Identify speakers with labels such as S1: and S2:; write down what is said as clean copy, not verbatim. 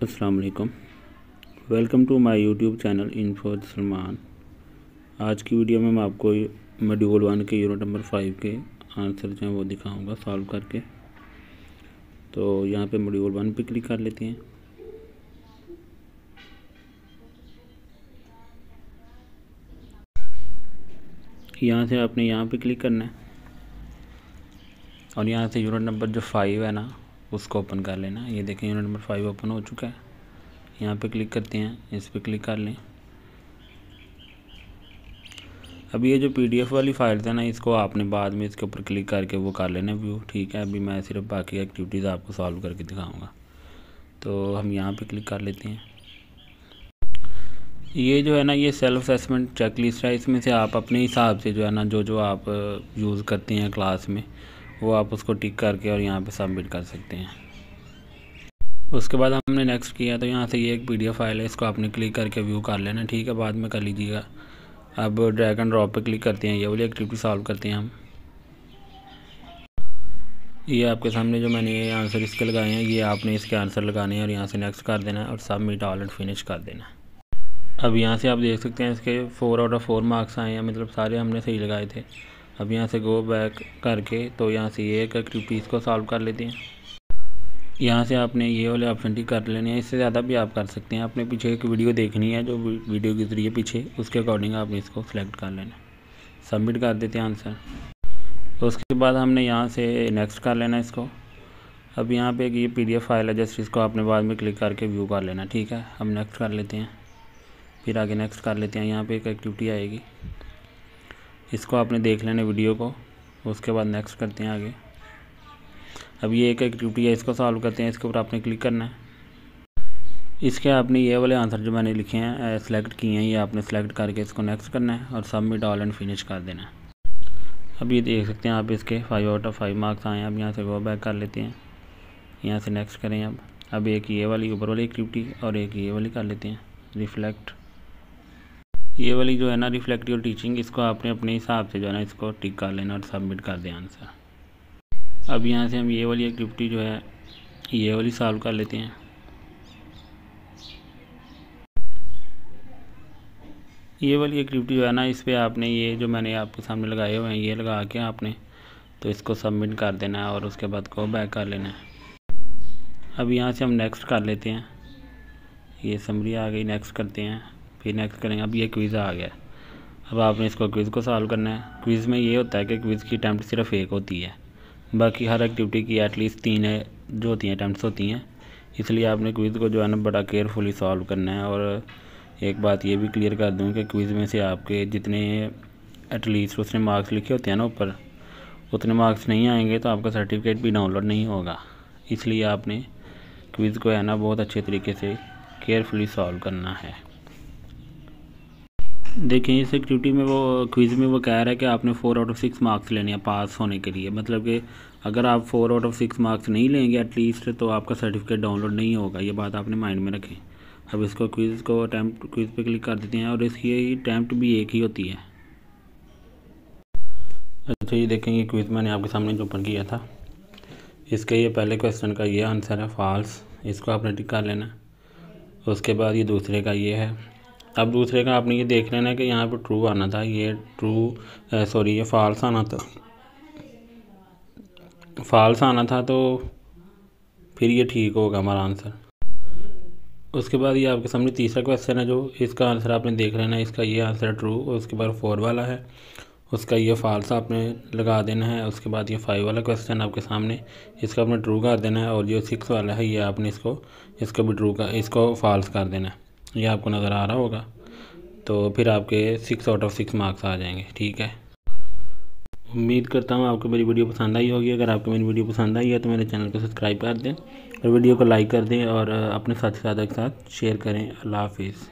S1: अस्सलाम वालेकुम। Welcome to my YouTube channel info Salman. आज की वीडियो में मैं आपको मॉड्यूल 1 के यूनिट नंबर 5 के आंसर जो हैं वो दिखाऊंगा सॉल्व करके। तो यहाँ पे मॉड्यूल 1 पे क्लिक कर लेते हैं। यहाँ से आपने यहाँ पे क्लिक करना है और यहाँ से यूनिट नंबर जो 5 है ना उसको ओपन कर लेना। ये देखें यूनिट नंबर 5 ओपन हो चुका है। यहाँ पे क्लिक करते हैं, इस पर क्लिक कर लें। अभी ये जो PDF वाली फाइल्स है ना इसको आपने बाद में इसके ऊपर क्लिक करके वो कर लेना व्यू, ठीक है। अभी मैं सिर्फ बाकी एक्टिविटीज़ आपको सॉल्व करके दिखाऊंगा। तो हम यहाँ पे क्लिक कर लेते हैं। ये जो है ना ये सेल्फ असेसमेंट चेकलिस्ट है। इसमें से आप अपने हिसाब से जो है ना जो आप यूज़ करते हैं क्लास में वो आप उसको टिक करके और यहाँ पे सबमिट कर सकते हैं। उसके बाद हमने नेक्स्ट किया तो यहाँ से ये एक PDF फाइल है, इसको आपने क्लिक करके व्यू कर लेना, ठीक है। बाद में कर लीजिएगा। अब ड्रैग एंड ड्रॉप पे क्लिक करते हैं, ये वाली एक्टिविटी सॉल्व करते हैं हम। ये आपके सामने जो मैंने ये आंसर इसके लगाए हैं ये आपने इसके आंसर लगाने हैं और यहाँ से नेक्स्ट कर देना है और सबमिट ऑल एंड फिनिश कर देना है। अब यहाँ से आप देख सकते हैं इसके 4 आउट ऑफ 4 मार्क्स आए हैं, मतलब सारे हमने सही लगाए थे। अब यहाँ से गो बैक करके तो यहाँ से ये एक एक्टिविटी इसको सॉल्व कर लेते हैं। यहाँ से आपने ये वाले ऑप्शन टिक कर लेने हैं, इससे ज़्यादा भी आप कर सकते हैं। आपने पीछे एक वीडियो देखनी है जो वीडियो के ज़रिए पीछे उसके अकॉर्डिंग आपने इसको सिलेक्ट कर लेना। सबमिट कर देते हैं आंसर। तो उसके बाद हमने यहाँ से नेक्स्ट कर लेना इसको। अब यहाँ पे ये PDF फाइल है, जस्ट इसको आपने बाद में क्लिक करके व्यू कर लेना, ठीक है। हम नेक्स्ट कर लेते हैं, फिर आगे नेक्स्ट कर लेते हैं। यहाँ पे एक एक्टिविटी आएगी, इसको आपने देख लेना वीडियो को। उसके बाद नेक्स्ट करते हैं आगे। अब ये एक एक्टिविटी है, इसको सॉल्व करते हैं। इसके ऊपर आपने क्लिक करना है। इसके आपने ये वाले आंसर जो मैंने लिखे हैं सेलेक्ट किए हैं, ये आपने सेलेक्ट करके इसको नेक्स्ट करना है और सबमिट ऑल एंड फिनिश कर देना है। अब ये देख सकते हैं आप इसके 5 आउट ऑफ 5 मार्क्स आए हैं। अब यहाँ से गो बैक कर लेते हैं, यहाँ से नेक्स्ट करें। अब एक ये वाली ऊपर वाली एक्टिविटी और एक ये वाली कर लेते हैं रिफ्लेक्ट। ये वाली जो है ना रिफ्लेक्टिव टीचिंग, इसको आपने अपने हिसाब से जो है ना इसको टिक कर लेना और सबमिट कर दें आंसर। अब यहाँ से हम ये वाली एक्टिविटी जो है ये वाली सॉल्व कर लेते हैं। ये वाली एक्टिविटी जो है ना इस पर आपने ये जो मैंने आपके सामने लगाए हुए हैं ये लगा के आपने तो इसको सबमिट कर देना है और उसके बाद को बैक कर लेना है। अब यहाँ से हम नेक्स्ट कर लेते हैं। ये समरी आ गई, नेक्स्ट करते हैं, फिर नेक्स्ट करेंगे। अब ये क्विज़ आ गया। अब आपने इसको क्विज़ को सॉल्व करना है। क्विज़ में ये होता है कि क्विज़ की अटैम्प्ट सिर्फ एक होती है, बाकी हर एक्टिविटी की एटलीस्ट 3 है जो होती हैं अटैम्प्ट्स होती हैं। इसलिए आपने क्विज़ को जो है ना बड़ा केयरफुली सॉल्व करना है। और एक बात ये भी क्लियर कर दूँ कि क्विज़ में से आपके जितने एटलीस्ट उसने मार्क्स लिखे होते हैं ना ऊपर, उतने मार्क्स नहीं आएंगे तो आपका सर्टिफिकेट भी डाउनलोड नहीं होगा। इसलिए आपने क्विज़ को है ना बहुत अच्छे तरीके से केयरफुली सॉल्व करना है। देखिए इस एक्टिविटी में वो क्विज़ में वो कह रहा है कि आपने 4 आउट ऑफ 6 मार्क्स लेने हैं पास होने के लिए। मतलब कि अगर आप 4 आउट ऑफ 6 मार्क्स नहीं लेंगे एटलीस्ट तो आपका सर्टिफिकेट डाउनलोड नहीं होगा। ये बात आपने माइंड में रखें। अब इसको क्विज़ पे क्लिक कर देते हैं और इसकी अटैम्प्ट भी एक ही होती है। अच्छा ये देखेंगे क्विज़ मैंने आपके सामने जो ओपन किया था, इसके ये पहले क्वेश्चन का ये आंसर है फॉल्स, इसको आपने टिक कर लेना। उसके बाद ये दूसरे का ये है। अब दूसरे का आपने ये देख लेना है कि यहाँ पर ट्रू आना था, ये ये फॉल्स आना था। फॉल्स आना था तो फिर ये ठीक होगा हमारा आंसर। उसके बाद ये आपके सामने तीसरा क्वेश्चन है जो इसका आंसर आपने देख लेना है। इसका ये आंसर है ट्रू। उसके बाद 4 वाला है, उसका ये फॉल्स आपने लगा देना है। उसके बाद ये 5 वाला क्वेश्चन आपके सामने, इसका आपने ट्रू कर देना है। और जो 6 वाला है ये आपने इसको भी ट्रू का इसको फॉल्स कर देना है। ये आपको नज़र आ रहा होगा। तो फिर आपके 6 आउट ऑफ 6 मार्क्स आ जाएंगे, ठीक है। उम्मीद करता हूँ आपको मेरी वीडियो पसंद आई होगी। अगर आपको मेरी वीडियो पसंद आई है तो मेरे चैनल को सब्सक्राइब कर दें और वीडियो को लाइक कर दें और अपने साथी के साथ शेयर करें। अल्लाह हाफिज़।